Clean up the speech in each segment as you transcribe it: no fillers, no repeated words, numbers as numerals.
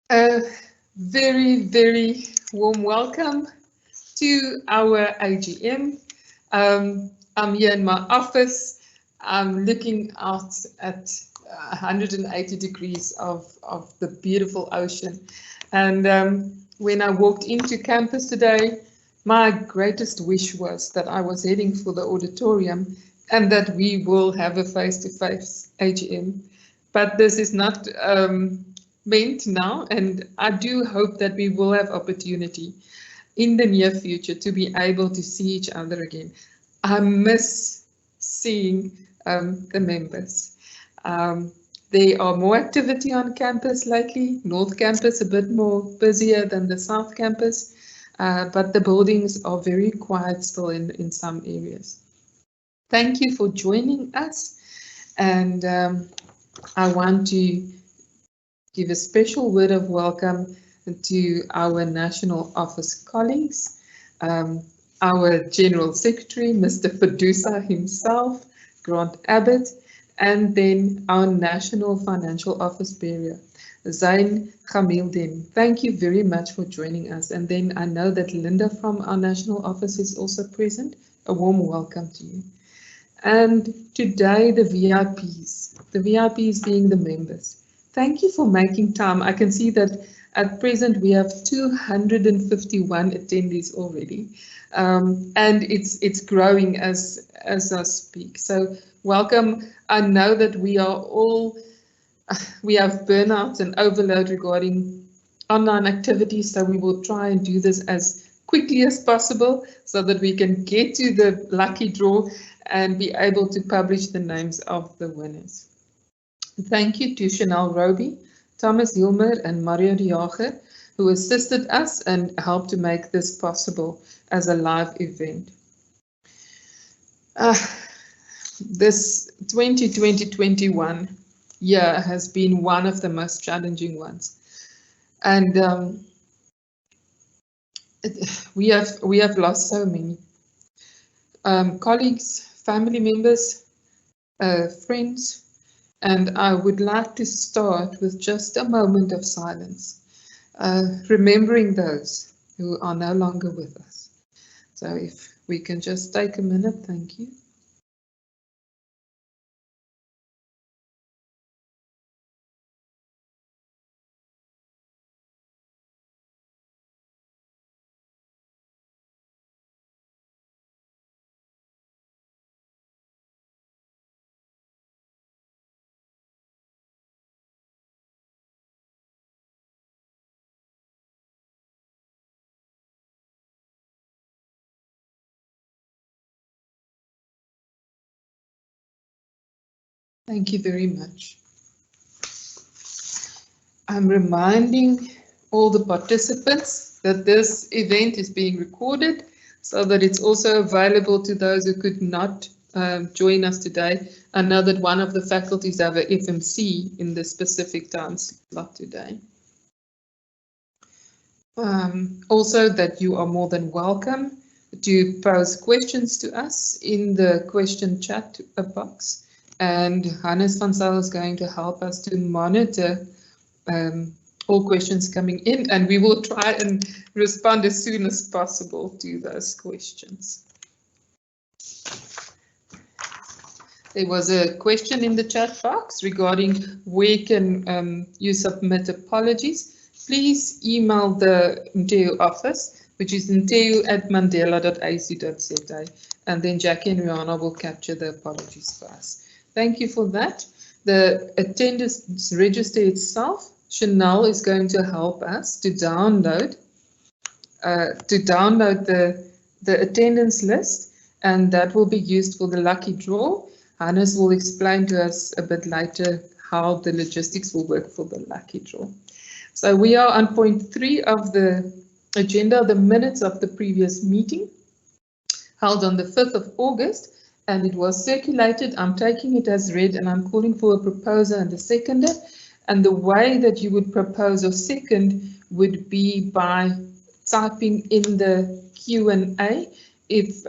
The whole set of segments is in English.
A very, very warm welcome to our AGM. I'm here in my office. I'm looking out at 180 degrees of the beautiful ocean. And when I walked into campus today, my greatest wish was that I was heading for the auditorium and that we will have a face-to-face AGM. But this is not meant now, and I do hope that we will have opportunity in the near future to be able to see each other again. I miss seeing the members. There are more activity on campus lately. North Campus a bit more busier than the South Campus, but the buildings are very quiet still in some areas. Thank you for joining us, and I want to give a special word of welcome to our national office colleagues, our General Secretary, Mr. Fidusa himself, Grant Abbott, and then our National Financial Office Bearer, Zain Khamildin. Thank you very much for joining us. And then I know that Linda from our national office is also present. A warm welcome to you. And today the VIPs being the members. Thank you for making time. I can see that at present we have 251 attendees already, and it's growing as I speak. So welcome. I know that we have burnout and overload regarding online activities, so we will try and do this as quickly as possible so that we can get to the lucky draw and be able to publish the names of the winners. Thank you to Chanel Roby, Thomas Hilmer, and Mario de Jager, who assisted us and helped to make this possible as a live event. This 2020-21 year has been one of the most challenging ones, and we have lost so many colleagues, family members, friends. And I would like to start with just a moment of silence, remembering those who are no longer with us. So if we can just take a minute, thank you. Thank you very much. I'm reminding all the participants that this event is being recorded so that it's also available to those who could not join us today. I know that one of the faculties have a FMC in the specific time slot today. Also that you are more than welcome to pose questions to us in the question chat box. And Hannes van Zyl is going to help us to monitor all questions coming in, and we will try and respond as soon as possible to those questions. There was a question in the chat box regarding where can you submit apologies. Please email the NTEU office, which is nteu@mandela.ac.za, and then Jackie and Rihanna will capture the apologies for us. Thank you for that. The attendance register itself, Chanel is going to help us to download the attendance list, and that will be used for the lucky draw. Hannes will explain to us a bit later how the logistics will work for the lucky draw. So we are on point 3 of the agenda, the minutes of the previous meeting held on the 5th of August. And it was circulated. I'm taking it as read, and I'm calling for a proposer and a seconder. And the way that you would propose or second would be by typing in the Q&A. If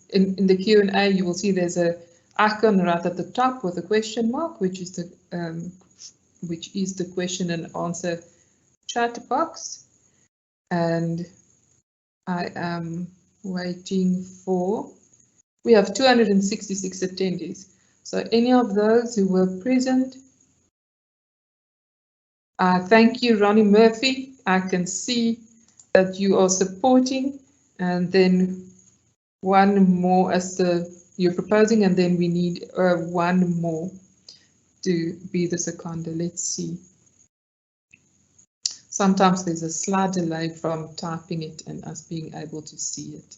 in the Q&A you will see there's a icon right at the top with a question mark, which is the question and answer chat box, and I am waiting for, we have 266 attendees. So any of those who were present, thank you, Ronnie Murphy. I can see that you are supporting, and then one more as you're proposing, and then we need one more to be the seconder. Let's see. Sometimes there's a slight delay from typing it and us being able to see it.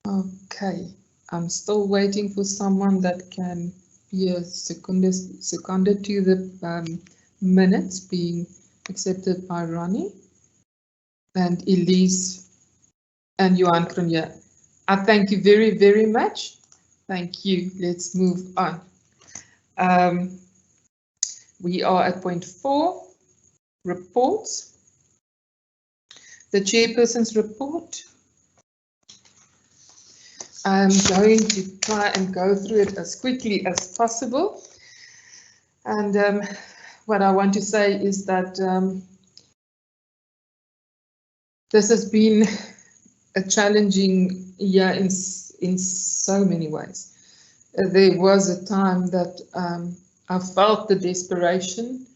Okay, I'm still waiting for someone that can be a seconder to the minutes being accepted by Ronnie and Elise and Johan Cronje. I thank you very, very much. Thank you. Let's move on. We are at point 4, reports. The chairperson's report. I'm going to try and go through it as quickly as possible. And what I want to say is that this has been a challenging year in so many ways. There was a time that I felt the desperation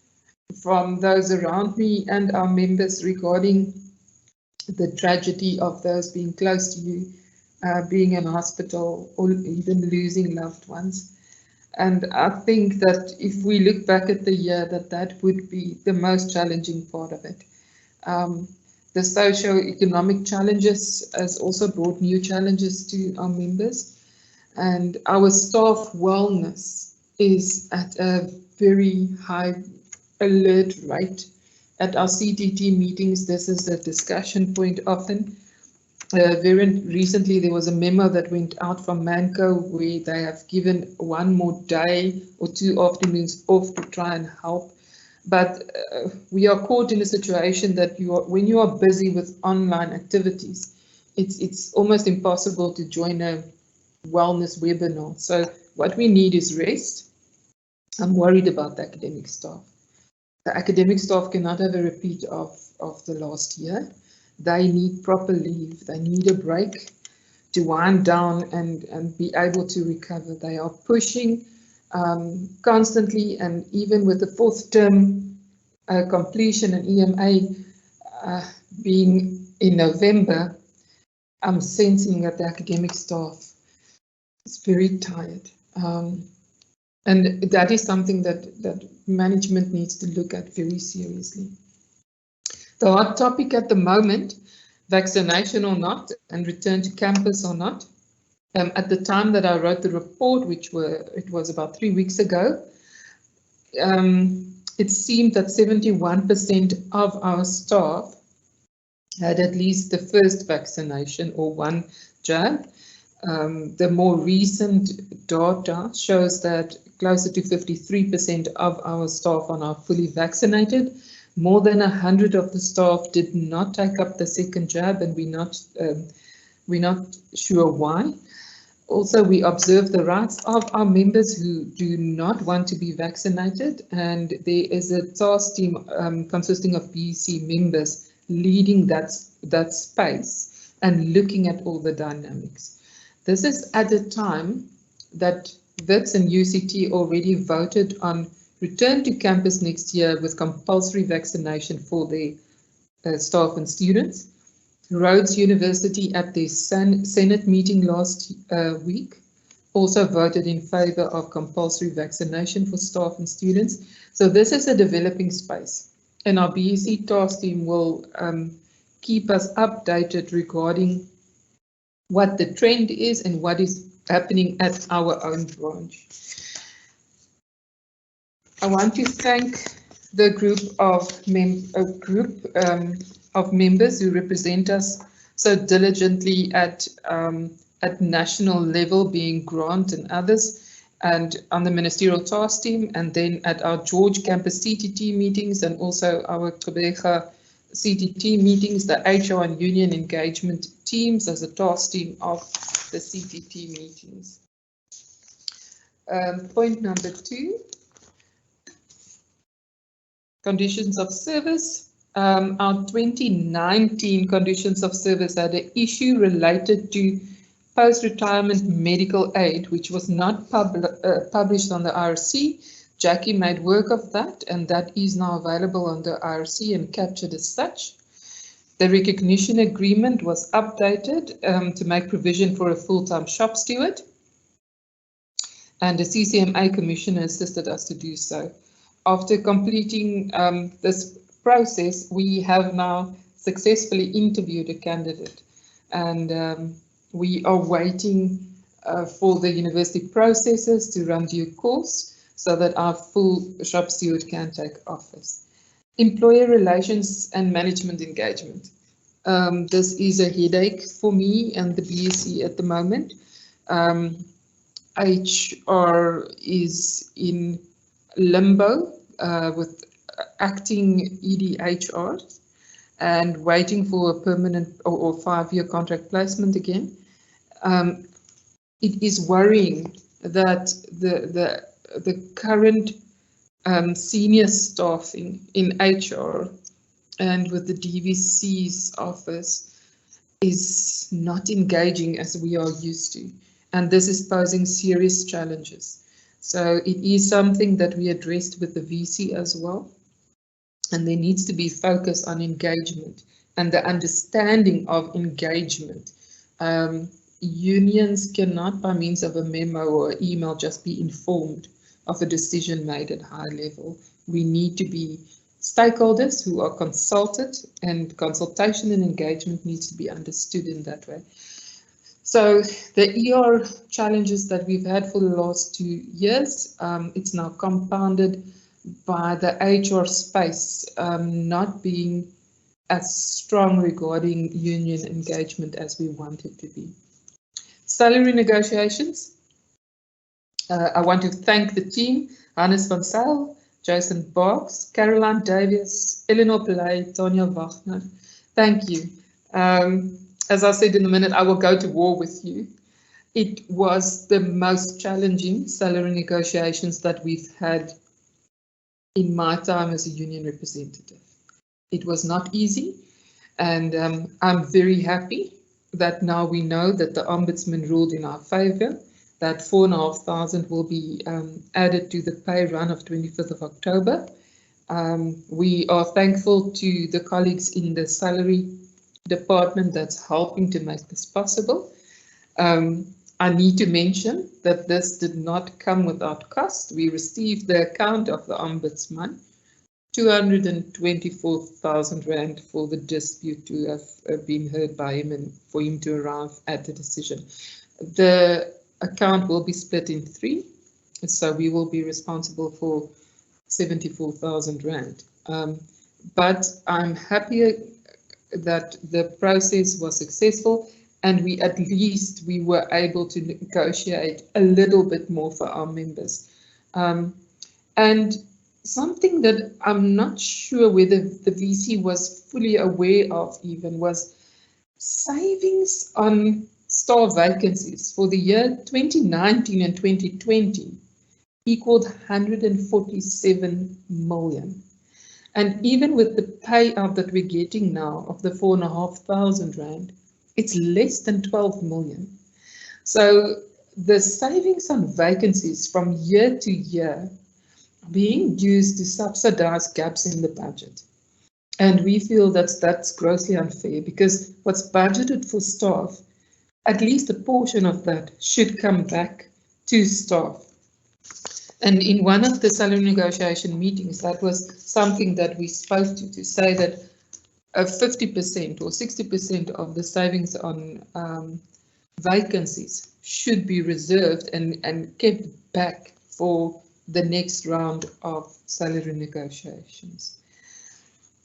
from those around me and our members regarding the tragedy of those being close to you, being in hospital, or even losing loved ones. And I think that if we look back at the year, that would be the most challenging part of it. The socio-economic challenges has also brought new challenges to our members, and our staff wellness is at a very high alert rate. At our CTT meetings, this is a discussion point often. Very recently, there was a memo that went out from Manco where they have given one more day or 2 afternoons off to try and help. But we are caught in a situation that when you are busy with online activities, it's almost impossible to join a wellness webinar. So what we need is rest. I'm worried about the academic staff. The academic staff cannot have a repeat of the last year. They need proper leave. They need a break to wind down and be able to recover. They are pushing constantly, and even with the 4th term completion and EMA being in November, I'm sensing that the academic staff is very tired. And that is something that management needs to look at very seriously. The hot topic at the moment, vaccination or not, and return to campus or not. At the time that I wrote the report, it was about 3 weeks ago, it seemed that 71% of our staff had at least the first vaccination or one jab. The more recent data shows that closer to 53% of our staff are now fully vaccinated. More than 100 of the staff did not take up the second jab, and we're not sure why. Also, we observe the rights of our members who do not want to be vaccinated, and there is a task team consisting of BEC members leading that space and looking at all the dynamics. This is at a time that WITS and UCT already voted on return to campus next year with compulsory vaccination for their staff and students. Rhodes University at their Senate meeting last week also voted in favor of compulsory vaccination for staff and students. So this is a developing space, and our BEC task team will keep us updated regarding what the trend is and what is happening at our own branch. I want to thank the group of members who represent us so diligently at national level, being Grant and others, and on the ministerial task team, and then at our George campus CTT meetings, and also our Gqeberha CTT meetings, the HR and union engagement teams as a task team of the CTT meetings. Point number 2, conditions of service. Our 2019 conditions of service had an issue related to post-retirement medical aid, which was not published on the IRC. Jackie made work of that, and that is now available on the IRC and captured as such. The recognition agreement was updated to make provision for a full-time shop steward, and the CCMA commissioner assisted us to do so. After completing this process, we have now successfully interviewed a candidate, and we are waiting for the university processes to run due course so that our full shop steward can take office. Employer relations and management engagement. This is a headache for me and the BSc at the moment. HR is in limbo with acting EDHR and waiting for a permanent or 5-year contract placement again. It is worrying that the current senior staffing in HR and with the DVC's office is not engaging as we are used to, and this is posing serious challenges. So it is something that we addressed with the VC as well, and there needs to be focus on engagement and the understanding of engagement. Unions cannot, by means of a memo or email, just be informed of a decision made at high level. We need to be stakeholders who are consulted, and consultation and engagement needs to be understood in that way. So the ER challenges that we've had for the last 2 years, it's now compounded by the HR space not being as strong regarding union engagement as we want it to be. Salary negotiations. I want to thank the team, Hannes van Zyl, Jason Boggs, Caroline Davies, Eleanor Pillay, Tonya Wagner. Thank you. As I said in a minute, I will go to war with you. It was the most challenging salary negotiations that we've had in my time as a union representative. It was not easy, and I'm very happy that now we know that the Ombudsman ruled in our favour, that 4,500 will be added to the pay run of 25th of October. We are thankful to the colleagues in the salary department that's helping to make this possible. I need to mention that this did not come without cost. We received the account of the Ombudsman, 224,000 Rand for the dispute to have been heard by him and for him to arrive at the decision. The account will be split in 3, so we will be responsible for 74,000 Rand. But I'm happy that the process was successful, and we were able to negotiate a little bit more for our members. And something that I'm not sure whether the VC was fully aware of even was savings on staff vacancies for the year 2019 and 2020 equaled 147 million. And even with the payout that we're getting now of the 4,500 Rand, it's less than 12 million. So the savings on vacancies from year to year being used to subsidize gaps in the budget. And we feel that that's grossly unfair, because what's budgeted for staff, at least a portion of that should come back to staff. And in one of the salary negotiation meetings, that was something that we spoke to say that 50% or 60% of the savings on vacancies should be reserved and kept back for the next round of salary negotiations.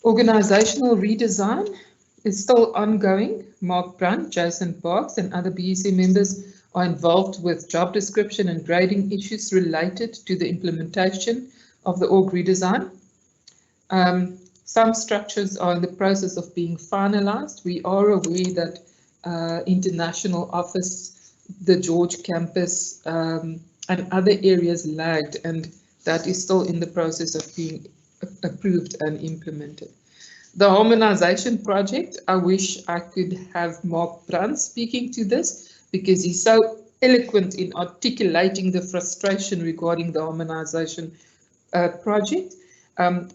Organizational redesign is still ongoing. Mark Brunt, Jason Boggs, and other BEC members are involved with job description and grading issues related to the implementation of the org redesign. Some structures are in the process of being finalized. We are aware that international office, the George campus, and other areas lagged, and that is still in the process of being approved and implemented. The harmonization project, I wish I could have Mark Brandt speaking to this, because he's so eloquent in articulating the frustration regarding the harmonization project.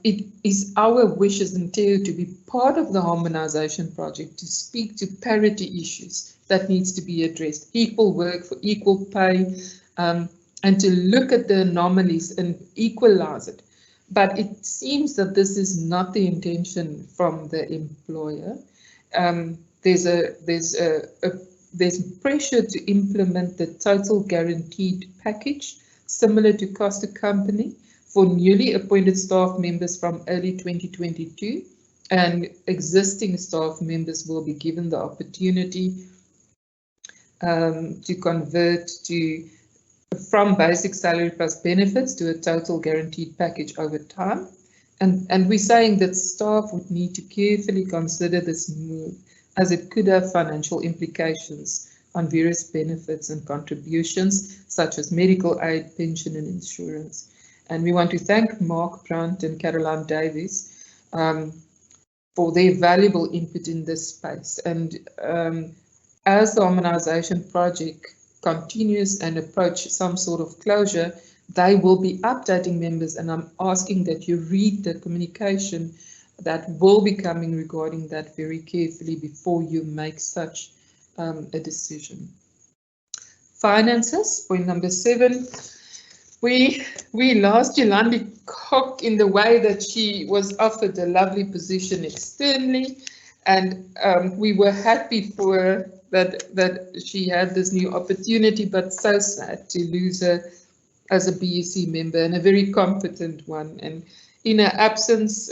It is our wish as NTEU to be part of the harmonization project, to speak to parity issues that needs to be addressed, equal work for equal pay, and to look at the anomalies and equalize it. But it seems that this is not the intention from the employer. There's pressure to implement the total guaranteed package, similar to cost accompany, for newly appointed staff members from early 2022, and existing staff members will be given the opportunity to convert from basic salary plus benefits to a total guaranteed package over time. And we're saying that staff would need to carefully consider this move, as it could have financial implications on various benefits and contributions, such as medical aid, pension and insurance. And we want to thank Mark Brandt and Caroline Davies for their valuable input in this space. And as the harmonization project continues and approach some sort of closure, they will be updating members, and I'm asking that you read the communication that will be coming regarding that very carefully before you make such a decision. Finances, point number 7. We lost Yolandi Kok in the way that she was offered a lovely position externally, and we were happy for her that she had this new opportunity, but so sad to lose her as a BEC member, and a very competent one. And in her absence,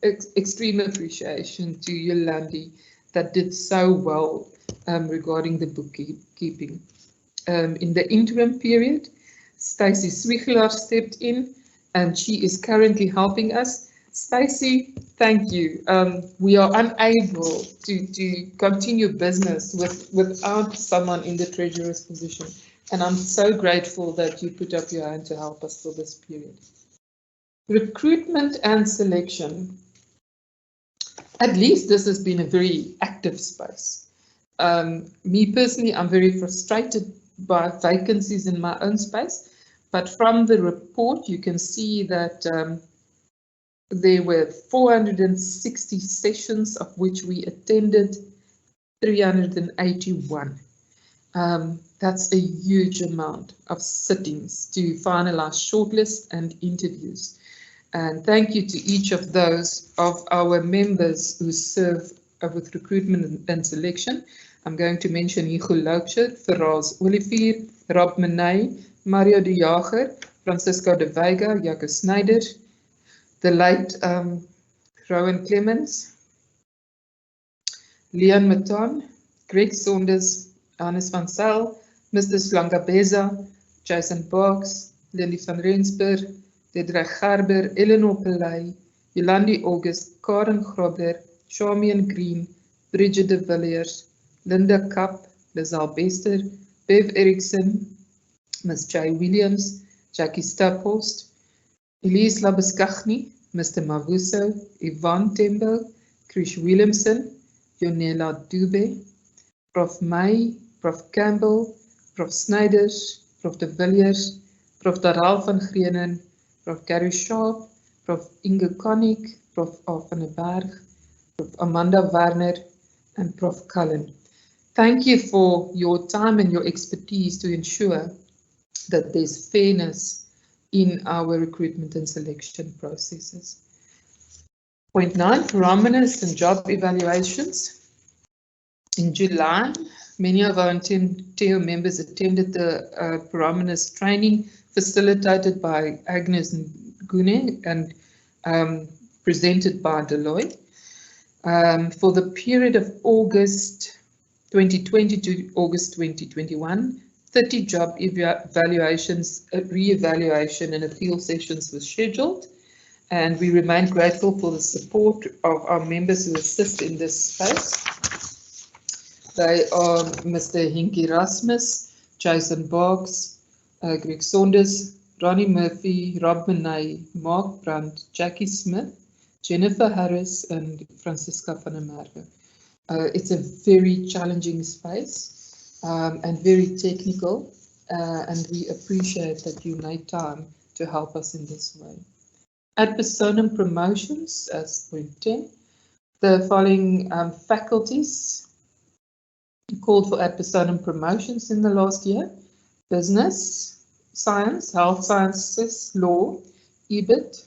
extreme appreciation to Yolandi that did so well regarding the bookkeeping. In the interim period, Stacey Swiegelaar stepped in, and she is currently helping us. Stacey, thank you. We are unable to continue business without someone in the treasurer's position, and I'm so grateful that you put up your hand to help us for this period. Recruitment and selection. At least this has been a very active space. Me personally, I'm very frustrated by vacancies in my own space, but from the report you can see that there were 460 sessions, of which we attended 381. That's a huge amount of sittings to finalize shortlists and interviews. And thank you to each of those of our members who serve with recruitment and selection. I'm going to mention Hugo Loucher, Ferraz Olivier, Rob Menay, Mario de Jager, Francisco de Vega, Jaco Snyder, the late Rowan Clemens, Leon Maton, Greg Saunders, Hannes van Zyl, Mr. Slangabeza, Jason Box, Lily van Rensburg, Dedra Garber, Eleanor Pillay, Yolandi August, Karen Grobler, Charmian Green, Bridget de Villiers, Linda Kapp, Lizal Bester, Bev Erickson, Ms. Jay Williams, Jackie Staphorst, Elise Labuskaghni, Mr. Mavuso, Yvonne Tembo, Krish Williamson, Jonela Dube, Prof. May, Prof. Campbell, Prof. Snyders, Prof. de Villiers, Prof. Daral van Greenen, Prof. Gary Sharp, Prof. Inge Konik, Prof. A. van der Berg, Prof. Amanda Werner, and Prof. Cullen. Thank you for your time and your expertise to ensure that there's fairness in our recruitment and selection processes. Point 9, barometers and job evaluations. In July, many of our NTEU members attended the barometers training facilitated by Agnes Ngune and presented by Deloitte. For the period of August 2020 to August 2021, 30 job evaluations, re-evaluation and appeal sessions were scheduled, and we remain grateful for the support of our members who assist in this space. They are Mr. Hinkie Rasmus, Jason Boggs, Greg Saunders, Ronnie Murphy, Rob Menay, Mark Brandt, Jackie Smith, Jennifer Harris, and Francisca van der Merwe. It's a very challenging space and very technical, and we appreciate that you made time to help us in this way. Ad personam promotions, as point 10, the following faculties called for ad personam promotions in the last year: business, science, health sciences, law, EBIT,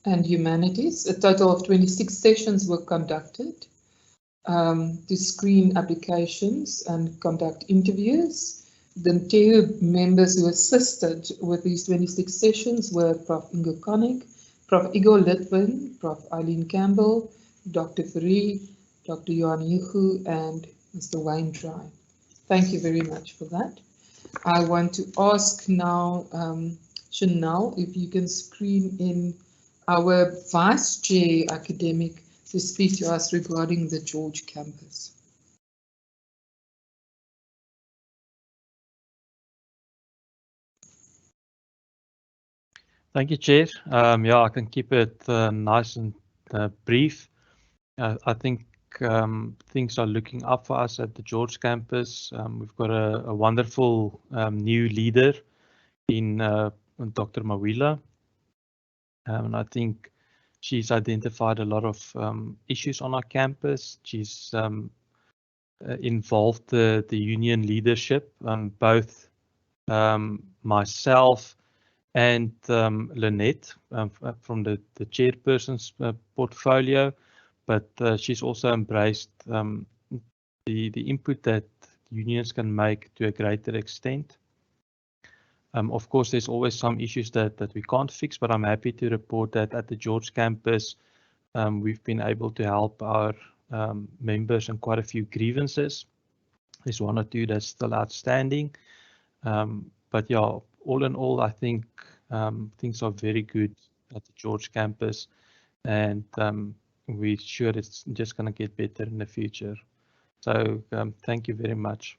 and humanities. A total of 26 sessions were conducted to screen applications and conduct interviews. The NTEU members who assisted with these 26 sessions were Prof. Ingo Konig, Prof. Igor Litwin, Prof. Eileen Campbell, Dr. Fourie, Dr. Johan Hugo, and Mr. Wayne Dry. Thank you very much for that. I want to ask now Chanel if you can screen in our Vice Chair Academic to speak to us regarding the George campus. Thank you, Chair. Yeah, I can keep it nice and brief. I think things are looking up for us at the George campus. We've got a wonderful new leader in Dr. Mawila. And I think she's identified a lot of issues on our campus. She's involved the union leadership, both myself and Lynette from the chairperson's portfolio, but she's also embraced the input that unions can make to a greater extent. Of course, there's always some issues that we can't fix, but I'm happy to report that at the George campus, we've been able to help our members in quite a few grievances. There's one or two that's still outstanding. But yeah, all in all, I think things are very good at the George campus, and we're sure it's just going to get better in the future. So thank you very much.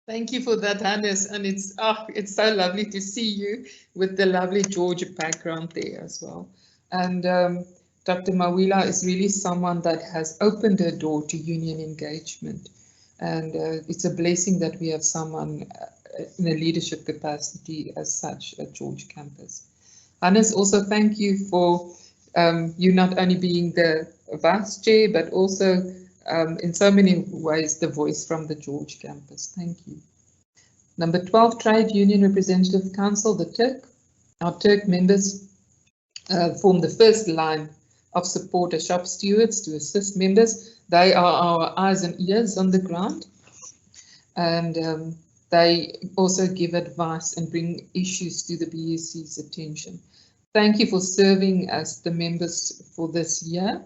Thank you for that, Hannes, and it's so lovely to see you with the lovely Georgia background there as well. And Dr. Mawila is really someone that has opened a door to union engagement, and it's a blessing that we have someone in a leadership capacity as such at George campus. Hannes, also thank you for you not only being the vice chair, but also in so many ways, the voice from the George campus. Thank you. Number 12, Trade Union Representative Council, the TURC. Our TURC members form the first line of support as shop stewards to assist members. They are our eyes and ears on the ground, and they also give advice and bring issues to the BSC's attention. Thank you for serving as the members for this year.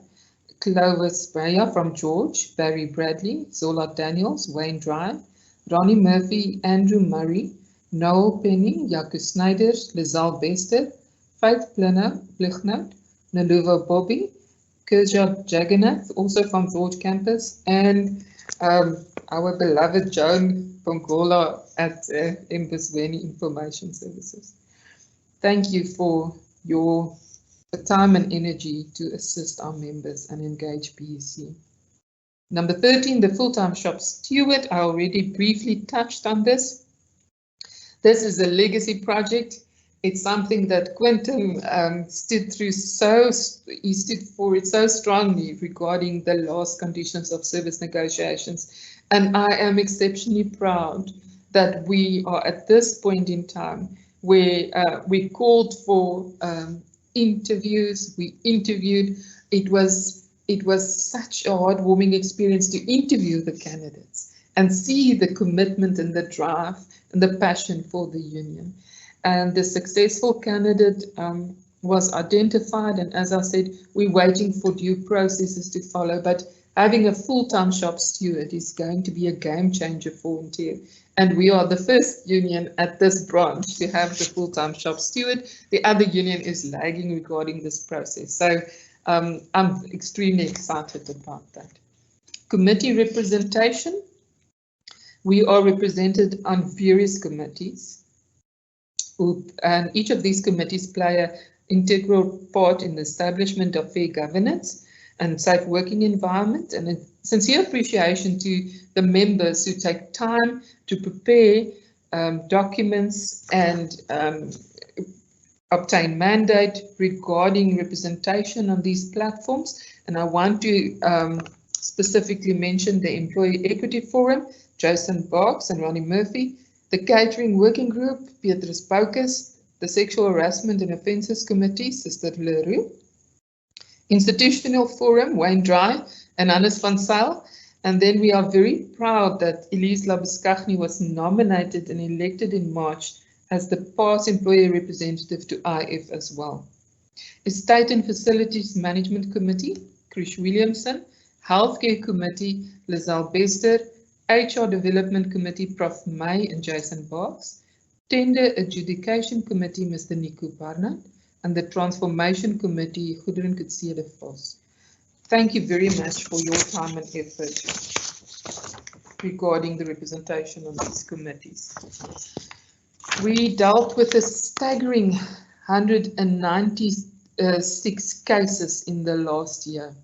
Clovis Breyer from George, Barry Bradley, Zola Daniels, Wayne Dry, Ronnie Murphy, Andrew Murray, Noel Penny, Jaco Snyder, Lizelle Bester, Faith Blichnout, Naluva Bobby, Kirja Jagannath, also from George campus, and our beloved Joan Pongola at Mbuzweni Information Services. Thank you for your time and energy to assist our members and engage BSC. Number 13, the full-time shop steward. I already briefly touched on this. This is a legacy project. It's something that Quentin stood for it so strongly regarding the last conditions of service negotiations. And I am exceptionally proud that we are at this point in time where we called for interviews, we interviewed. It was such a heartwarming experience to interview the candidates and see the commitment and the drive and the passion for the union. And the successful candidate was identified, and as I said, we're waiting for due processes to follow, but having a full-time shop steward is going to be a game changer for NTEU, And we are the first union at this branch to have the full-time shop steward. The other union is lagging regarding this process. So I'm extremely excited about that. Committee representation. We are represented on various committees, and each of these committees play an integral part in the establishment of fair governance and safe working environment, and a sincere appreciation to the members who take time to prepare documents and obtain mandate regarding representation on these platforms. And I want to specifically mention the Employee Equity Forum, Jason Barks and Ronnie Murphy, the Catering Working Group, Beatrice Bokus, the Sexual Harassment and Offences Committee, Sister Leroux, Institutional Forum, Wayne Dry and Hannes van Zyl. And then we are very proud that Elise Labuschagne was nominated and elected in March as the past employee representative to IF as well. Estate and Facilities Management Committee, Chris Williamson, Healthcare Committee, Lizelle Bester, HR Development Committee, Prof. May and Jason Barks, Tender Adjudication Committee, Mr. Nico Barnard, and the Transformation Committee, Gudrun Kutsede Vos. Thank you very much for your time and effort regarding the representation on these committees. We dealt with a staggering 196 cases in the last year.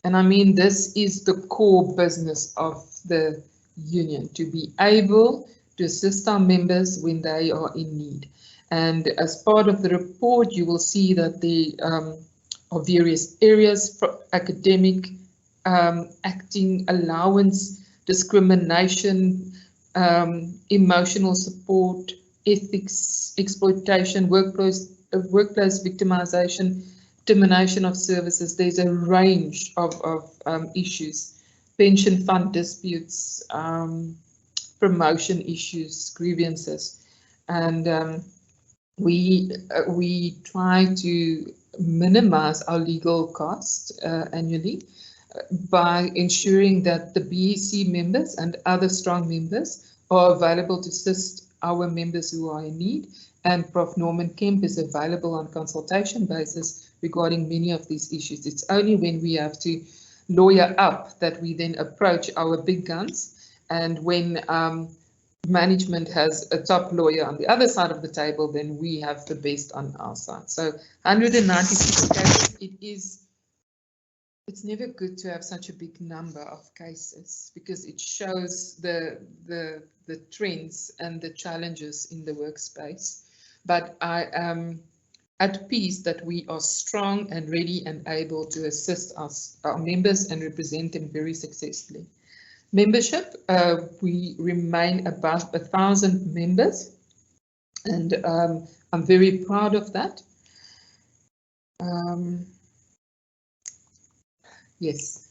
And I mean, this is the core business of the union, to be able to assist our members when they are in need. And as part of the report, you will see that there are various areas: academic, acting, allowance, discrimination, emotional support, ethics, exploitation, workplace victimization, termination of services. There's a range of issues: pension fund disputes, promotion issues, grievances, and we try to minimize our legal costs annually by ensuring that the BEC members and other strong members are available to assist our members who are in need, and Prof. Norman Kemp is available on consultation basis regarding many of these issues. It's only when we have to lawyer up that we then approach our big guns, and when management has a top lawyer on the other side of the table, then we have the best on our side. So 196 cases, it's never good to have such a big number of cases, because it shows the trends and the challenges in the workspace. But I am at peace that we are strong and ready and able to assist our members and represent them very successfully. Membership, we remain above 1,000 members, and I'm very proud of that. Yes,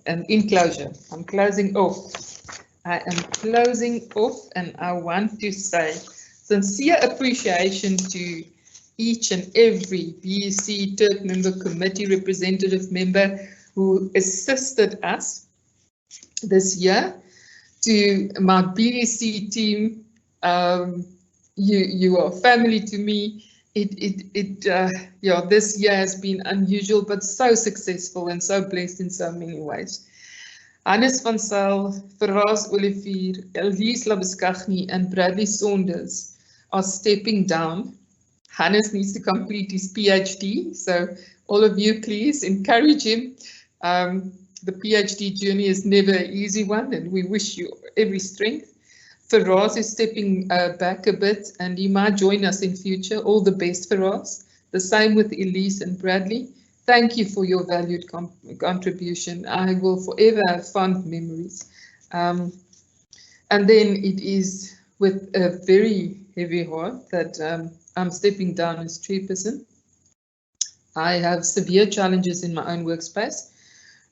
and in closure, I'm closing off. I am closing off, and I want to say sincere appreciation to each and every BEC Turk member committee representative member who assisted us this year. To my BEC team, you are family to me. Yeah, this year has been unusual, but so successful and so blessed in so many ways. Hannes van Zyl, Ferraz Olivier, Elise Labuschagne, and Bradley Saunders are stepping down. Hannes needs to complete his PhD, so all of you please encourage him. The PhD journey is never an easy one, and we wish you every strength. Ferraz is stepping back a bit, and he might join us in future. All the best, Ferraz. The same with Elise and Bradley. Thank you for your valued contribution. I will forever have fond memories. And then it is with a very heavy heart that I'm stepping down as chairperson. I have severe challenges in my own workspace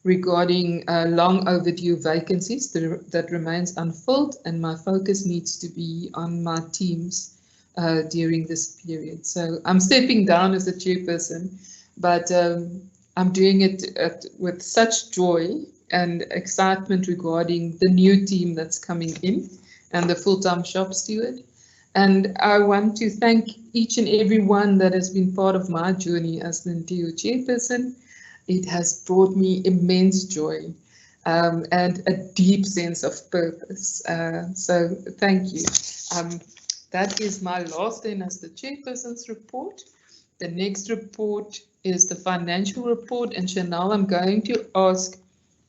regarding long overdue vacancies that remains unfilled, and my focus needs to be on my teams during this period. So I'm stepping down as a chairperson, but I'm doing it with such joy and excitement regarding the new team that's coming in, and the full-time shop steward. And I want to thank each and every one that has been part of my journey as the NTEU chairperson. It has brought me immense joy and a deep sense of purpose. So thank you. That is my last then as the chairperson's report. The next report is the financial report, and Chanel, I'm going to ask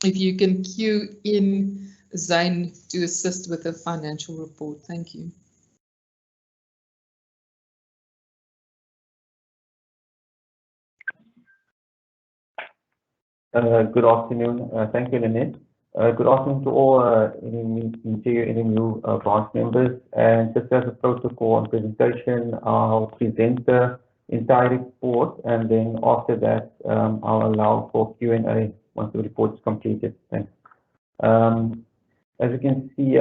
if you can cue in Zain to assist with the financial report. Thank you. Good afternoon. Thank you, Lynette. Good afternoon to all NTEU branch members. And just as a protocol on presentation, I'll present the entire report, and then after that, I'll allow for Q&A once the report is completed. Thanks. As you can see,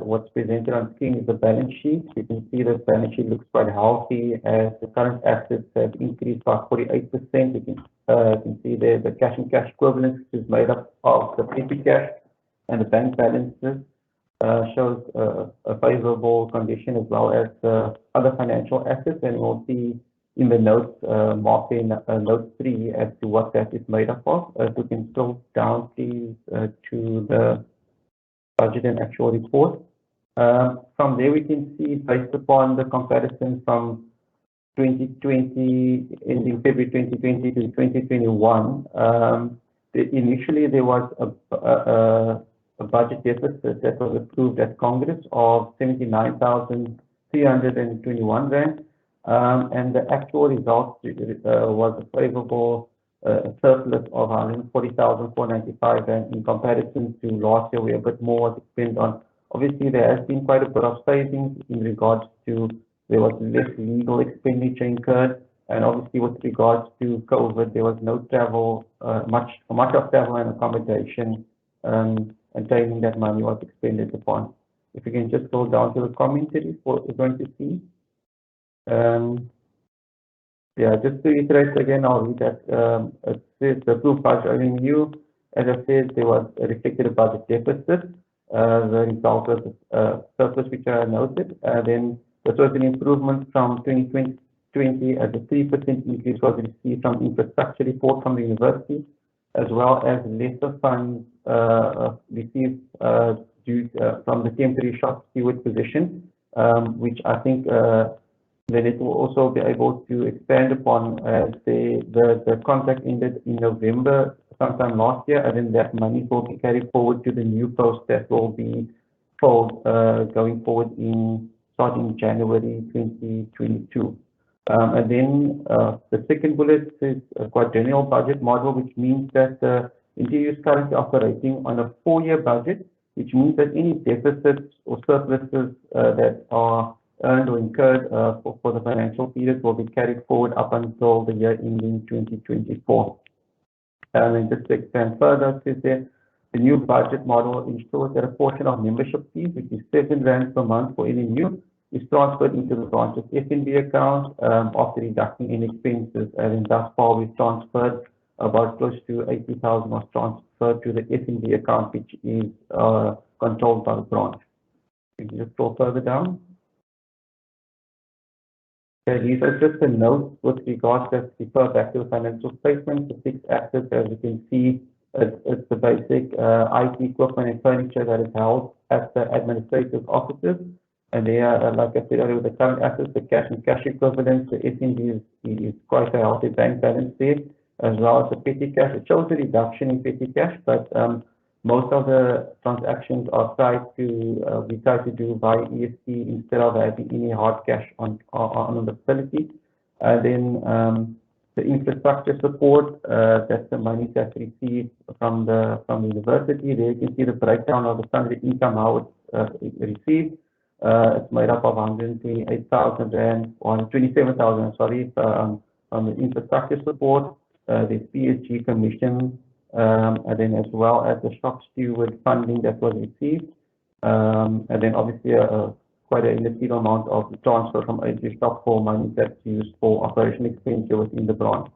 what's presented on screen is the balance sheet. You can see the balance sheet looks quite healthy as the current assets have increased by 48%. You can see there the cash and cash equivalents, which is made up of the petty cash and the bank balances, shows a favorable condition, as well as other financial assets. And we'll see in the notes, marked in note 3 as to what that is made up of. If we can scroll down, please, to the budget and actual report. From there, we can see, based upon the comparison from 2020, ending February 2020 to 2021, initially there was a budget deficit that was approved at Congress of 79,321 rand, and the actual result was a favorable surplus of 140,495 rand in comparison to last year, where a bit more was spent on. Obviously, there has been quite a bit of savings in regards to there was less legal expenditure incurred, and obviously with regards to COVID, there was no travel, much of travel and accommodation, and saving that money was expended upon. If you can just go down to the commentary, what we're going to see. Yeah, just to reiterate again, I'll read that. It says the approved budget revenue, as I said, there was a reflected budget deficit. The result was surplus, which I noted. Then this was an improvement from 2020 as a 3% increase was received from infrastructure report from the university, as well as lesser funds received due from the temporary shop steward position, which I think then it will also be able to expand upon as the contract ended in November sometime last year, and then that money will be carried forward to the new post that will be filled going forward starting January 2022. And then the second bullet is a quadrennial budget model, which means that NTEU is currently operating on a 4-year budget, which means that any deficits or surpluses that are earned or incurred for the financial period will be carried forward up until the year ending 2024. And just to expand further, it says the new budget model ensures that a portion of membership fees, which is 7 rand per month for any new, is transferred into the branch's FNB account after deducting any expenses. And thus far, we've transferred about close to 80,000 was transferred to the FNB account, which is controlled by the branch. You can just go further down. Okay, these are just the notes with regards to refer back to the financial statements. The fixed assets, as you can see, it's the basic IT equipment and furniture that is held at the administrative offices. And they are, like I said earlier, the current assets, the cash and cash equivalents, the FNB is quite a healthy bank balance there, as well as the petty cash. It shows a reduction in petty cash, but most of the transactions are we try to do by EFT instead of having any hard cash on the facility. And then the infrastructure support, that's the money that's received from the university. There you can see the breakdown of the funded income, how it's received. It's made up of 128,000 rand, or 27,000, sorry, from the infrastructure support, the PSG commission, and then as well as the shop steward funding that was received, and then obviously quite a material amount of transfer from AG shop for money that's used for operation expenditure within the branch.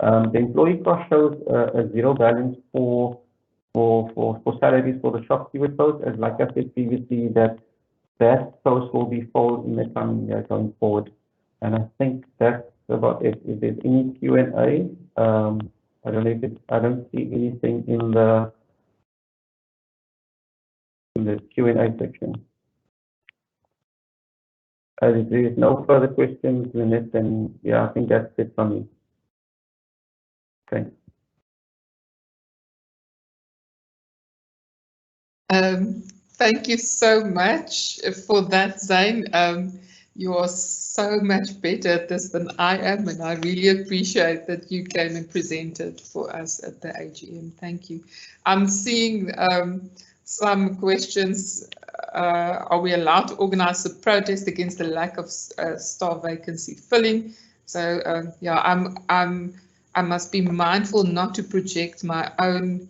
The employee cost shows a zero balance for salaries for the shop steward post, as like I said previously, that that post will be filled in the coming year going forward. And I think that's about it. If there's any Q&A, I don't see anything in the Q&A section. If there's no further questions, Lynette, then yeah, I think that's it from me. Thanks. Thank you so much for that, Zane. You are so much better at this than I am, and I really appreciate that you came and presented for us at the AGM. Thank you. I'm seeing some questions. Are we allowed to organise a protest against the lack of staff vacancy filling? So yeah, I must be mindful not to project my own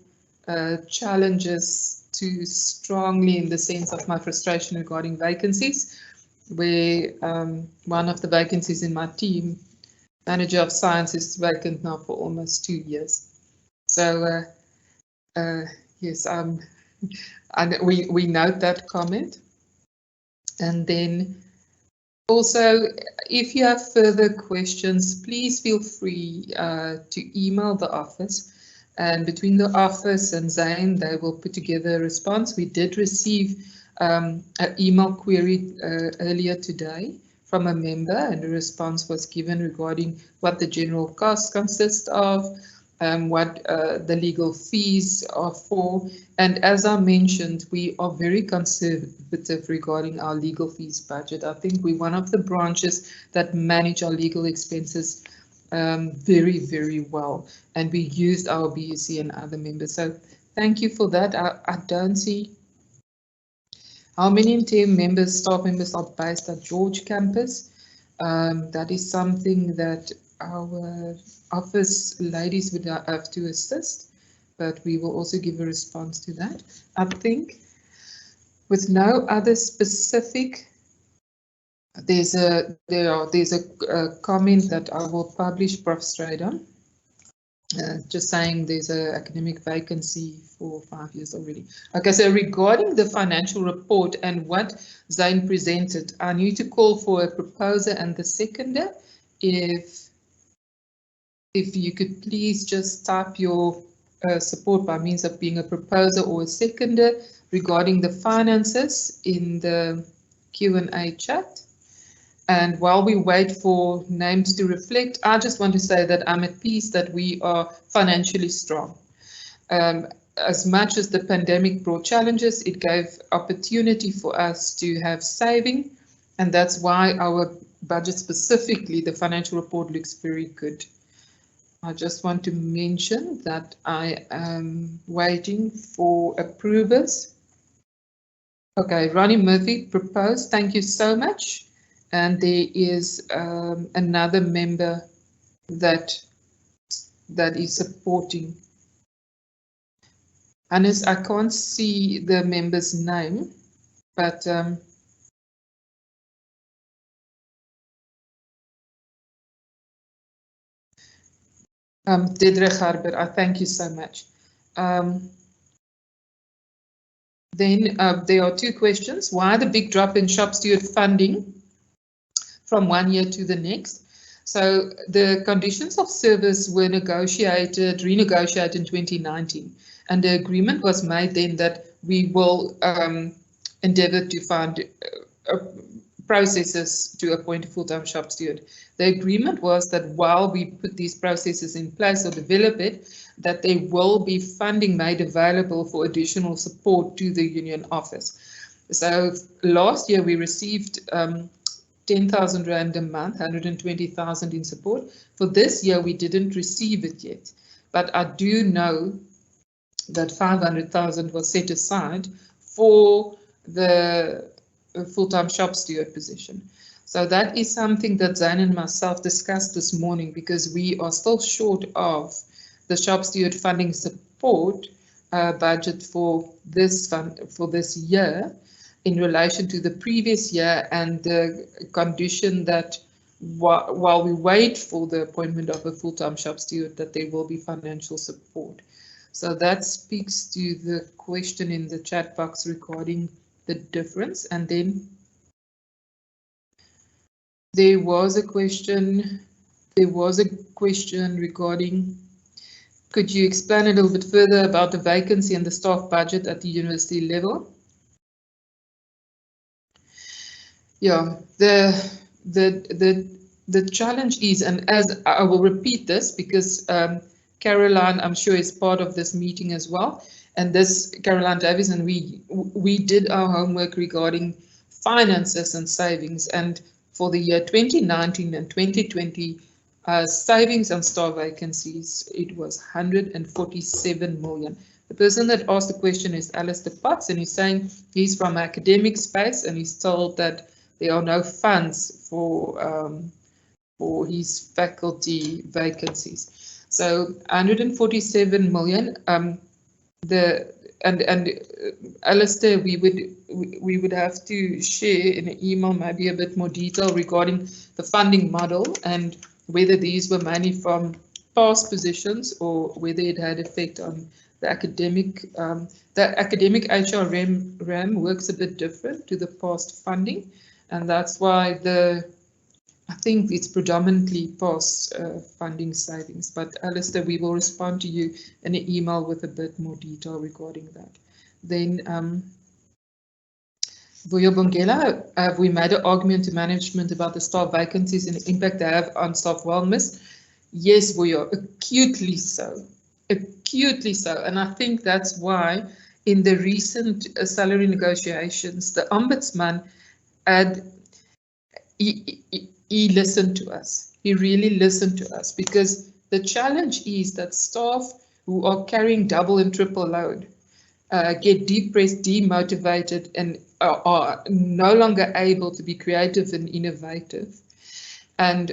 challenges too strongly in the sense of my frustration regarding vacancies, where one of the vacancies in my team, Manager of Science, is vacant now for almost 2 years. So yes, and we note that comment. And then also, if you have further questions, please feel free to email the office. And between the office and Zane, they will put together a response. We did receive an email query earlier today from a member, and a response was given regarding what the general costs consist of, what the legal fees are for. And as I mentioned, we are very conservative regarding our legal fees budget. I think we're one of the branches that manage our legal expenses very, very well, and we used our BUC and other members. So thank you for that. I don't see how many NTEU members, staff members are based at George campus. That is something that our office ladies would have to assist, but we will also give a response to that. I think with no other specific, there's a comment that I will publish, Prof. Strader, just saying there's an academic vacancy for 5 years already. Okay, so regarding the financial report and what Zane presented, I need to call for a proposer and the seconder. If you could please just type your support by means of being a proposer or a seconder regarding the finances in the Q&A chat. And while we wait for names to reflect, I just want to say that I'm at peace that we are financially strong. As much as the pandemic brought challenges, it gave opportunity for us to have saving, and that's why our budget, specifically the financial report, looks very good. I just want to mention that I am waiting for approvers. Okay, Ronnie Murphy proposed, thank you so much. And there is another member that is supporting. Hannes, I can't see the member's name, but Dedre Garber, I thank you so much. Then there are two questions. Why the big drop in shop steward funding from 1 year to the next? So the conditions of service were renegotiated in 2019, and the agreement was made then that we will endeavour to find processes to appoint a full-time shop steward. The agreement was that while we put these processes in place or develop it, that there will be funding made available for additional support to the union office. So last year we received 10,000 Rand a month, 120,000 in support. For this year, we didn't receive it yet, but I do know that 500,000 was set aside for the full-time shop steward position. So that is something that Zane and myself discussed this morning, because we are still short of the shop steward funding support budget for this year, in relation to the previous year, and the condition that while we wait for the appointment of a full-time shop steward, that there will be financial support. So that speaks to the question in the chat box regarding the difference. And then there was a question regarding, could you explain a little bit further about the vacancy and the staff budget at the university level? Yeah, the challenge is, and as I will repeat this because Caroline, I'm sure, is part of this meeting as well, and this Caroline Davies, and we did our homework regarding finances and savings, and for the year 2019 and 2020, savings and staff vacancies, it was 147 million. The person that asked the question is Alistair Potts, and he's saying he's from academic space, and he's told that there are no funds for his faculty vacancies. So 147 million. Alistair, we would have to share in an email maybe a bit more detail regarding the funding model and whether these were money from past positions or whether it had effect on the academic. The academic HRM works a bit different to the past funding, and that's why I think it's predominantly past funding savings. But Alistair, we will respond to you in an email with a bit more detail regarding that. Then Vuyo Bongela, have we made an argument to management about the staff vacancies and the impact they have on staff wellness? Yes, Vuyo, acutely so. Acutely so. And I think that's why in the recent salary negotiations, the Ombudsman had he listened to us. He really listened to us, because the challenge is that staff who are carrying double and triple load get depressed, demotivated, and are no longer able to be creative and innovative. And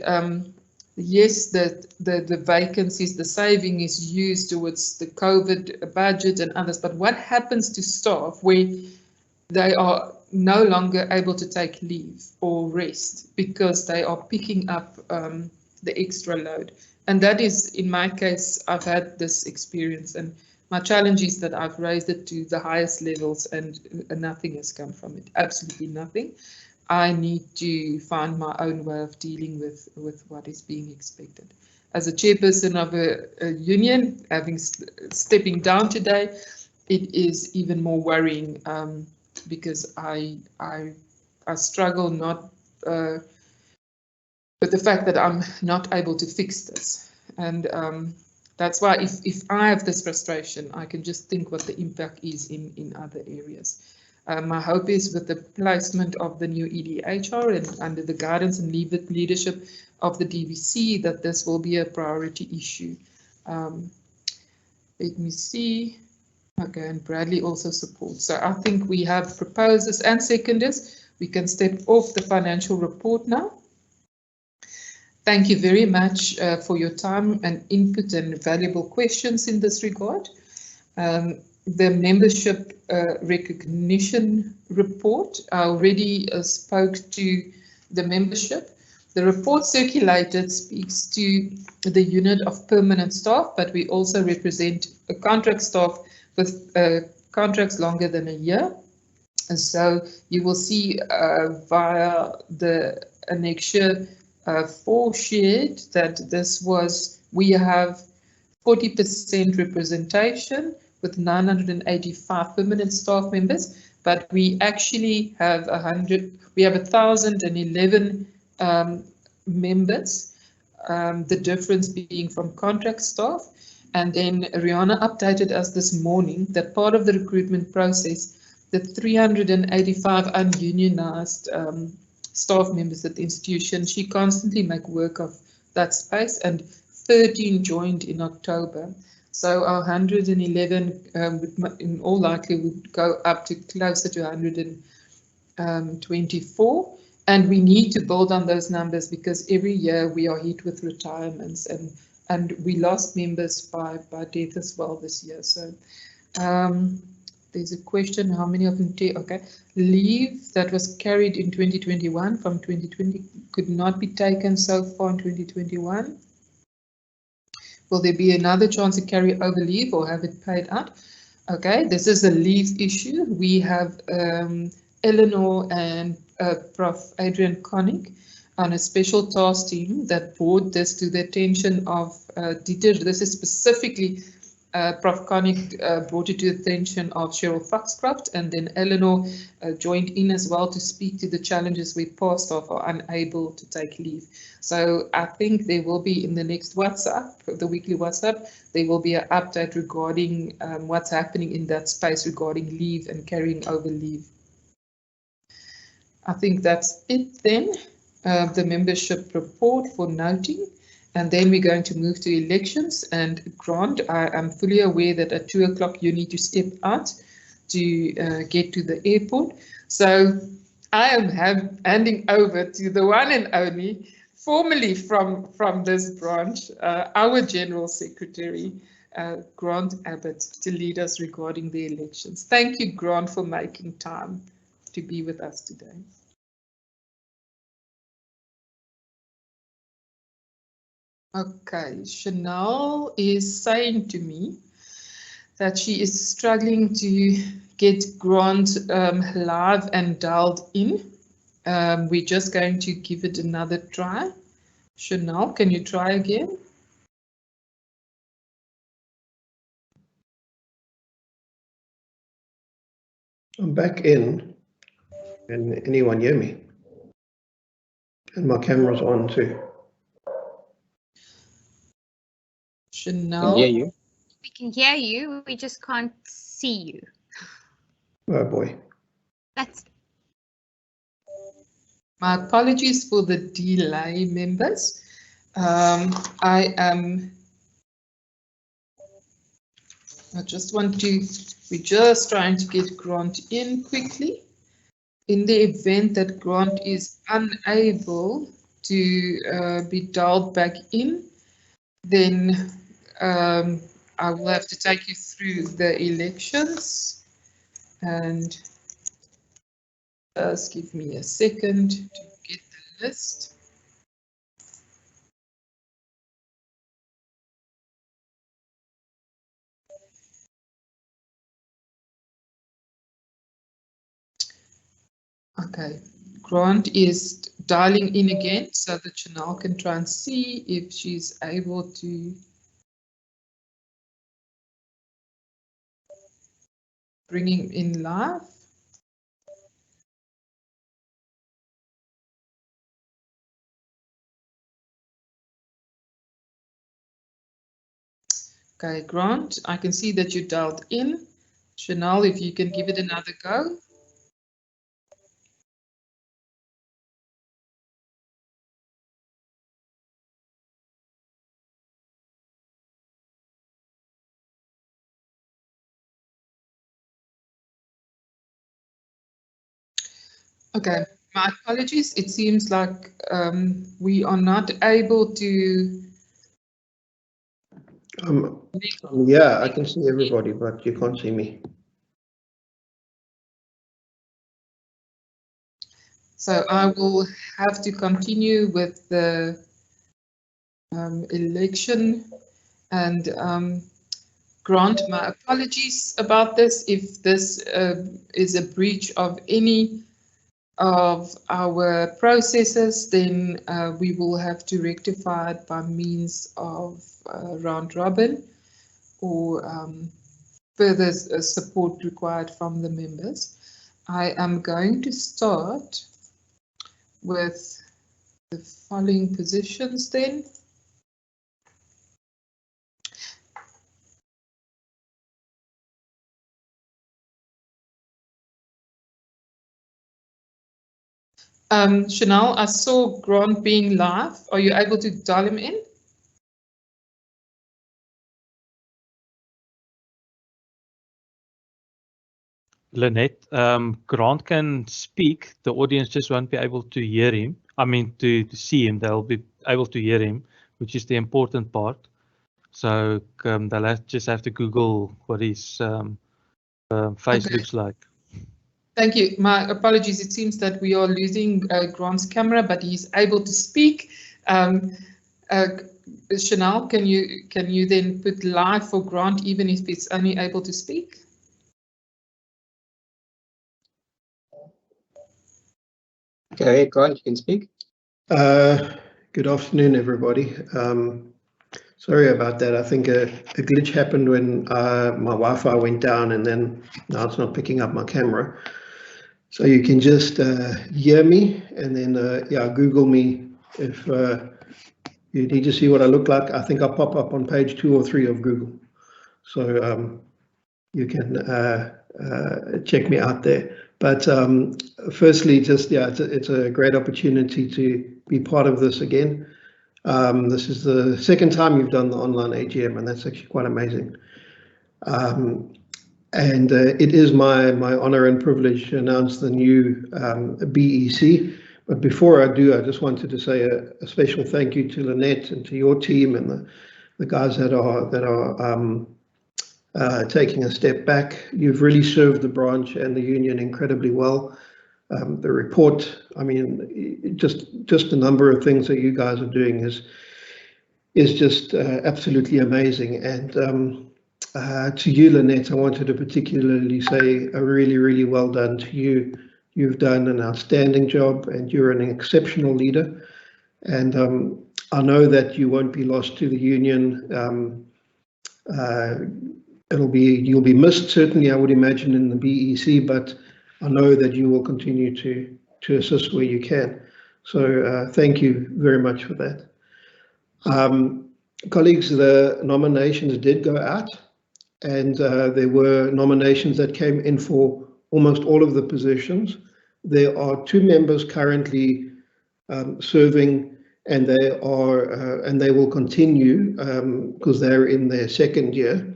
yes, the vacancies, the saving is used towards the COVID budget and others, but what happens to staff where they are no longer able to take leave or rest because they are picking up the extra load? And that is, in my case, I've had this experience, and my challenge is that I've raised it to the highest levels and nothing has come from it, absolutely nothing. I need to find my own way of dealing with what is being expected. As a chairperson of a union, stepping down today, it is even more worrying, because I struggle not with the fact that I'm not able to fix this. And that's why if I have this frustration, I can just think what the impact is in other areas. My hope is with the placement of the new EDHR and under the guidance and leadership of the DVC that this will be a priority issue. Let me see. Okay, and Bradley also supports. So I think we have proposers and seconders. We can step off the financial report now. Thank you very much for your time and input and valuable questions in this regard. The membership recognition report, I already spoke to the membership. The report circulated speaks to the unit of permanent staff, but we also represent a contract staff with contracts longer than a year. And so you will see via the annexure 4 shared that this was, we have 40% representation with 985 permanent staff members, but we actually have 1,011 members, the difference being from contract staff. And then Rihanna updated us this morning that part of the recruitment process, the 385 ununionized staff members at the institution, she constantly make work of that space, and 13 joined in October. So our 111 in all likelihood would go up to closer to 124. And we need to build on those numbers because every year we are hit with retirements, and we lost members by death as well this year. So there's a question, how many of them okay, leave that was carried in 2021 from 2020 could not be taken so far in 2021. Will there be another chance to carry over leave or have it paid out? Okay, this is a leave issue. We have Eleanor and Prof. Adrian Koenig on a special task team that brought this to the attention of Dieter. This is specifically Prof. Koenig brought it to the attention of Cheryl Foxcroft, and then Eleanor joined in as well to speak to the challenges we past off are unable to take leave. So I think there will be in the next WhatsApp, the weekly WhatsApp, there will be an update regarding what's happening in that space regarding leave and carrying over leave. I think that's it then. The membership report for noting. And then we're going to move to elections. And Grant, I am fully aware that at 2 o'clock you need to step out to get to the airport. So I am handing over to the one and only, formally from this branch, our General Secretary, Grant Abbott, to lead us regarding the elections. Thank you, Grant, for making time to be with us today. Okay, Chanel is saying to me that she is struggling to get Grant live and dialed in. We're just going to give it another try. Chanel, can you try again? I'm back in. Can anyone hear me? And my camera's on too. Chanel? We can hear you. We can hear you, we just can't see you. Oh boy. That's My apologies for the delay, members. I just want to, we're just trying to get Grant in quickly. In the event that Grant is unable to be dialed back in, then I will have to take you through the elections, and just give me a second to get the list. Okay, Grant is dialing in again so that Chanel can try and see if she's able to bring him in live. Okay, Grant, I can see that you dialed in. Chanel, if you can give it another go. Okay, my apologies. It seems like we are not able to. Yeah, I can see everybody, but you can't see me. So I will have to continue with the election, and Grant, my apologies about this. If this is a breach of any of our processes, then we will have to rectify it by means of round robin or further support required from the members. I am going to start with the following positions then. Chanel, I saw Grant being live. Are you able to dial him in? Lynette, Grant can speak. The audience just won't be able to hear him. I mean, to see him. They'll be able to hear him, which is the important part. So they'll just have to Google what his face looks like. Thank you. My apologies. It seems that we are losing Grant's camera, but he's able to speak. Chanel, can you then put live for Grant, even if it's only able to speak? Go ahead, Grant, you can speak. Good afternoon, everybody. Sorry about that. I think a glitch happened when my Wi-Fi went down, and then now it's not picking up my camera. So you can just hear me, and then yeah, Google me if you need to see what I look like. I think I'll pop up on page 2 or 3 of Google. So you can check me out there. But firstly, just yeah, it's a great opportunity to be part of this again. This is the second time you've done the online AGM, and that's actually quite amazing. And it is my honor and privilege to announce the new BEC. But before I do, I just wanted to say a special thank you to Lynette and to your team and the guys that are taking a step back. You've really served the branch and the union incredibly well. The report, I mean, just the number of things that you guys are doing is just absolutely amazing. And to you, Lynette, I wanted to particularly say a really well done to you. You've done an outstanding job, and you're an exceptional leader. And I know that you won't be lost to the union. You'll be missed, certainly, I would imagine, in the BEC, but I know that you will continue to assist where you can. So thank you very much for that. Colleagues, the nominations did go out, and there were nominations that came in for almost all of the positions. There are 2 members currently serving, and they will continue because they're in their 2nd year.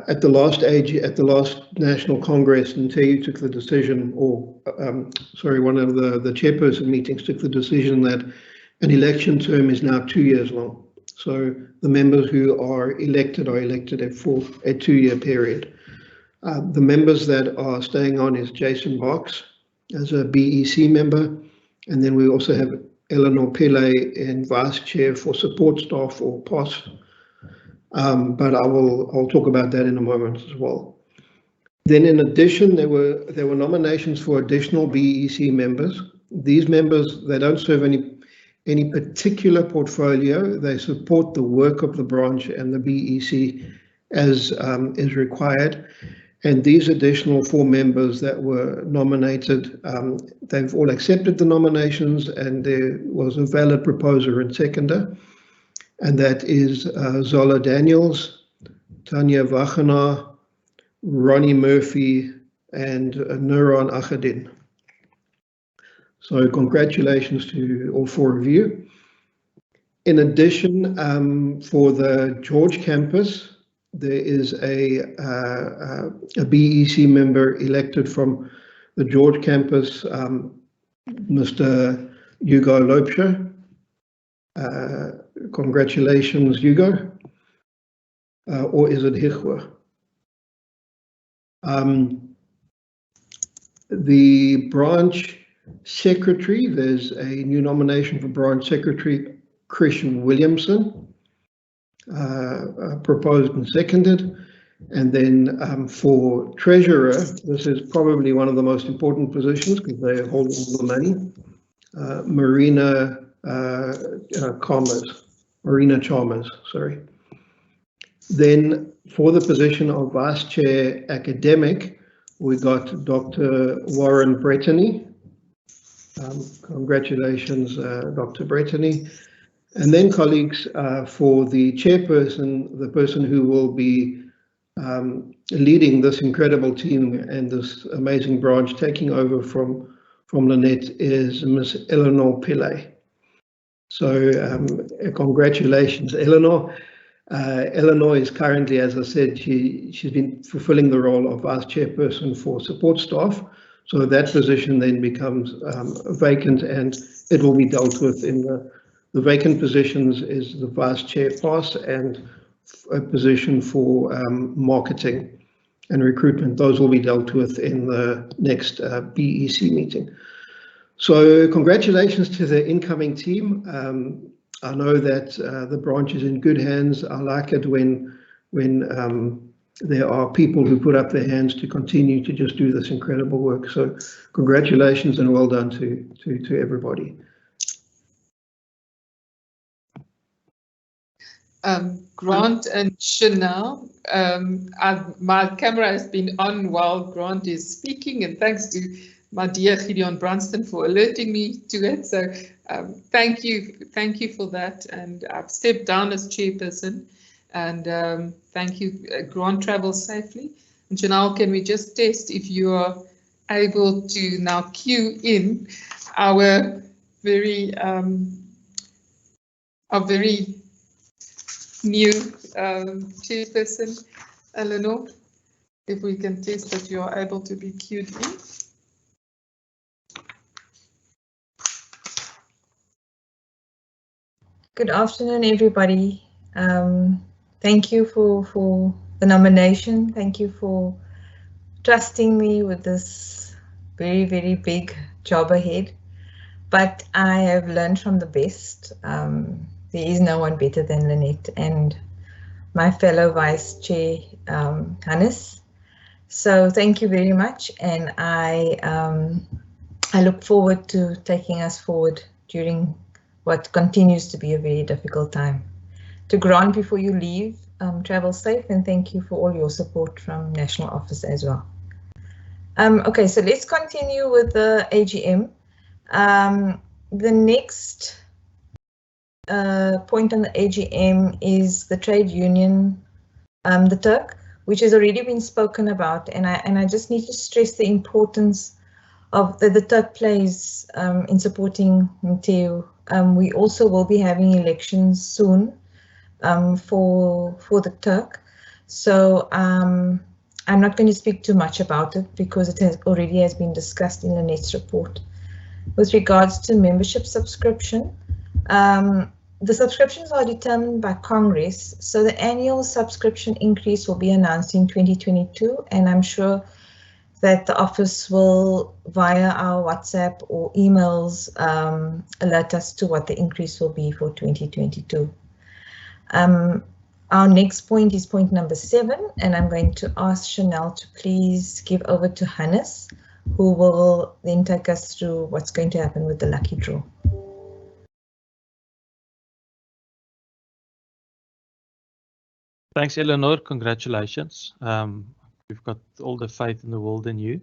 At the last National Congress, NTEU took the decision, or sorry, one of the chairperson meetings took the decision that an election term is now 2 years long. So the members who are elected for a 2-year period. The members that are staying on is Jason Box as a BEC member, and then we also have Eleanor Pillay in Vice Chair for Support Staff, or POS. But I'll talk about that in a moment as well. Then in addition, there were nominations for additional BEC members. These members, they don't serve any particular portfolio. They support the work of the branch and the BEC as is required. And these additional 4 members that were nominated, they've all accepted the nominations, and there was a valid proposer and seconder. And that is Zola Daniels, Tanya Vachana, Ronnie Murphy, and Nuran Ahadin. So congratulations to all 4 of you. In addition, for the George campus, there is a BEC member elected from the George campus, Mr. Hugo Lopscher. Congratulations, Hugo. Or is it Hichwa? The branch secretary, there's a new nomination for branch secretary, Christian Williamson, proposed and seconded. And then for treasurer, this is probably one of the most important positions because they hold all the money, Marina Chalmers, sorry. Then for the position of Vice Chair Academic, we got Dr. Warren Brettany. Congratulations, Dr. Brettany. And then colleagues, for the chairperson, the person who will be leading this incredible team and this amazing branch, taking over from Lynette, is Ms. Eleanor Pillay. So congratulations, Eleanor. Eleanor is currently, as I said, she's been fulfilling the role of Vice Chairperson for Support Staff. So that position then becomes vacant, and it will be dealt with in the vacant positions is the Vice Chair POS and a position for marketing and recruitment. Those will be dealt with in the next BEC meeting. So congratulations to the incoming team. I know that the branch is in good hands. I like it when there are people who put up their hands to continue to just do this incredible work. So congratulations and well done to everybody. Grant and Chanel, my camera has been on while Grant is speaking, and thanks to my dear Gideon Branston for alerting me to it. So thank you for that. And I've stepped down as chairperson, and thank you. Grant, travel safely. And Chanel, can we just test if you are able to now cue in our very new chairperson, Eleanor, if we can test that you are able to be queued in. Good afternoon, everybody. Thank you for the nomination. Thank you for trusting me with this very, very big job ahead. But I have learned from the best. There is no one better than Lynette and my fellow Vice Chair, Hannes. So thank you very much, and I look forward to taking us forward during what continues to be a very difficult time. To Grant, before you leave, travel safe, and thank you for all your support from National Office as well. Okay, so let's continue with the AGM. The next point on the AGM is the trade union, the Turk, which has already been spoken about, and I just need to stress the importance of the Turk plays in supporting NTEU. We also will be having elections soon for the Turk, so I'm not going to speak too much about it because it already has been discussed in Lynette's report. With regards to membership subscription, the subscriptions are determined by Congress, so the annual subscription increase will be announced in 2022, and I'm sure that the office will, via our WhatsApp or emails, alert us to what the increase will be for 2022. Our next point is point number 7, and I'm going to ask Chanel to please give over to Hannes, who will then take us through what's going to happen with the lucky draw. Thanks, Eleanor. Congratulations. We've got all the faith in the world in you.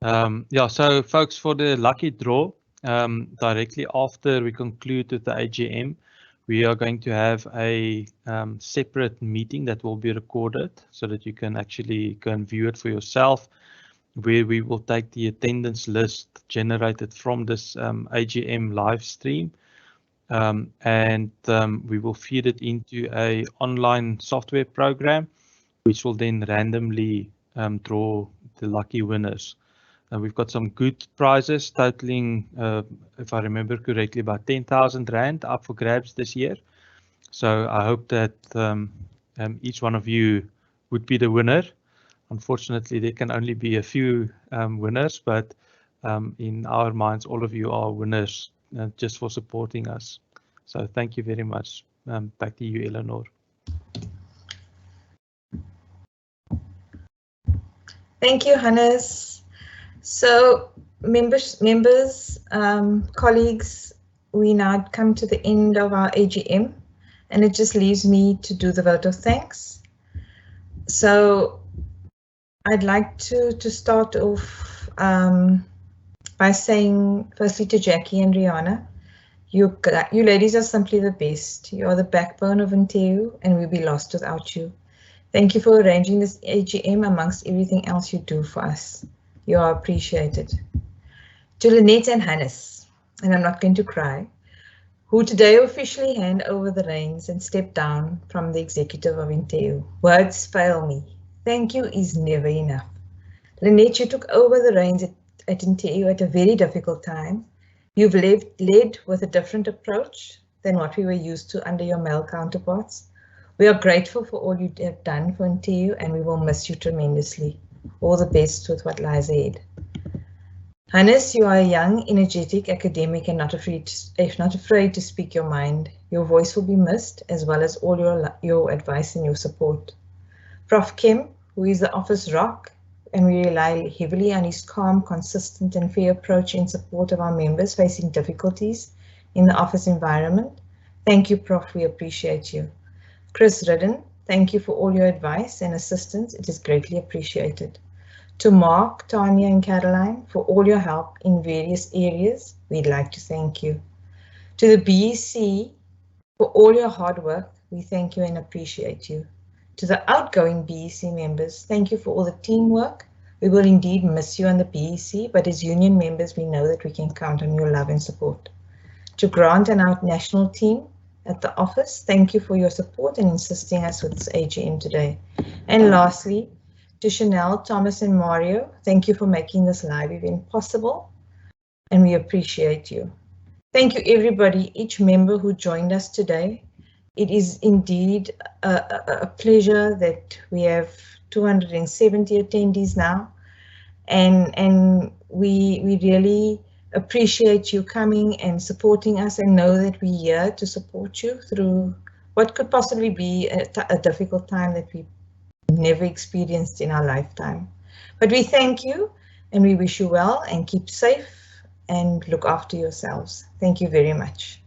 Yeah, so folks, for the lucky draw, directly after we conclude with the AGM, we are going to have a separate meeting that will be recorded so that you can actually go and view it for yourself, where we will take the attendance list generated from this AGM live stream, and we will feed it into an online software program, which will then randomly draw the lucky winners. We've got some good prizes totaling, if I remember correctly, about 10,000 Rand up for grabs this year. So I hope that each one of you would be the winner. Unfortunately, there can only be a few winners, but in our minds, all of you are winners just for supporting us. So thank you very much. Back to you, Eleanor. Thank you, Hannes. So members, colleagues, we now come to the end of our AGM, and it just leaves me to do the vote of thanks. So I'd like to start off by saying firstly to Jackie and Rihanna, you ladies are simply the best. You are the backbone of NTEU, and we'll be lost without you. Thank you for arranging this AGM amongst everything else you do for us. You are appreciated. To Lynette and Hannes, and I'm not going to cry, who today officially hand over the reins and step down from the executive of NTEU. Words fail me. Thank you is never enough. Lynette, you took over the reins at NTEU at a very difficult time. You've led with a different approach than what we were used to under your male counterparts. We are grateful for all you have done for NTEU, and we will miss you tremendously. All the best with what lies ahead. Hannes, you are a young, energetic academic and not afraid to speak your mind. Your voice will be missed, as well as all your advice and your support. Prof. Kim, who is the office rock, and we rely heavily on his calm, consistent and fair approach in support of our members facing difficulties in the office environment. Thank you, Prof. We appreciate you. Chris Ridden, thank you for all your advice and assistance. It is greatly appreciated. To Mark, Tanya and Caroline, for all your help in various areas, we'd like to thank you. To the BEC, for all your hard work, we thank you and appreciate you. To the outgoing BEC members, thank you for all the teamwork. We will indeed miss you on the BEC, but as union members, we know that we can count on your love and support. To Grant and our national team at the office, thank you for your support and assisting us with this AGM today. And lastly, to Chanel, Thomas and Mario, thank you for making this live event possible, and we appreciate you. Thank you everybody, each member who joined us today. It is indeed a pleasure that we have 270 attendees now, and we really appreciate you coming and supporting us, and know that we're here to support you through what could possibly be a difficult time that we never experienced in our lifetime. But we thank you and we wish you well, and keep safe and look after yourselves. Thank you very much.